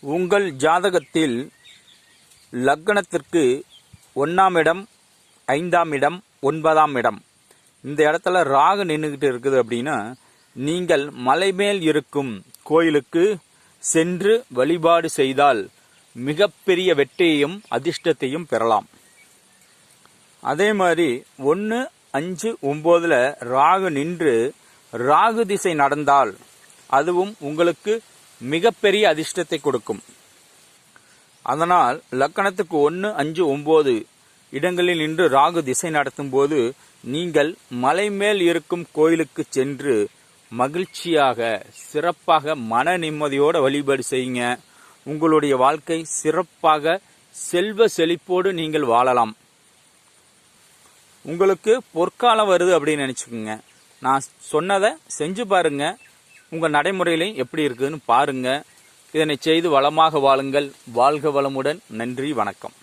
உங்கள் ஜாதகத்தில் லக்னத்திற்கு 1ஆம் இடம், 5ஆம் இடம், 9ஆம் இடம் இந்த இடத்துல ராகு நின்றுக்கிட்டு இருக்குது அப்படின்னா நீங்கள் மலை மேல் இருக்கும் கோயிலுக்கு சென்று வழிபாடு செய்தால் மிகப்பெரிய வெற்றியையும் அதிர்ஷ்டத்தையும் பெறலாம். அதே மாதிரி 1, 5, 9ல் ராகு நின்று ராகு திசை நடந்தால் அதுவும் உங்களுக்கு மிகப்பெரிய அதிர்ஷ்டத்தை கொடுக்கும். அதனால் லக்கணத்துக்கு 1, 5, 9 இடங்களில் நின்று ராகு திசை நடத்தும் போது நீங்கள் மலை மேல் இருக்கும் கோயிலுக்கு சென்று மகிழ்ச்சியாக சிறப்பாக மன நிம்மதியோடு வழிபாடு செய்யுங்க. உங்களுடைய வாழ்க்கை சிறப்பாக செல்வ செழிப்போடு நீங்கள் வாழலாம். உங்களுக்கு பொற்காலம் வருது அப்படின்னு நினச்சிக்கோங்க. நான் சொன்னதை செஞ்சு பாருங்க. உங்கள் நடைமுறையிலையும் எப்படி இருக்குதுன்னு பாருங்க. இதனை செய்து வளமாக வாழுங்கள். வாழ்க வளமுடன். நன்றி, வணக்கம்.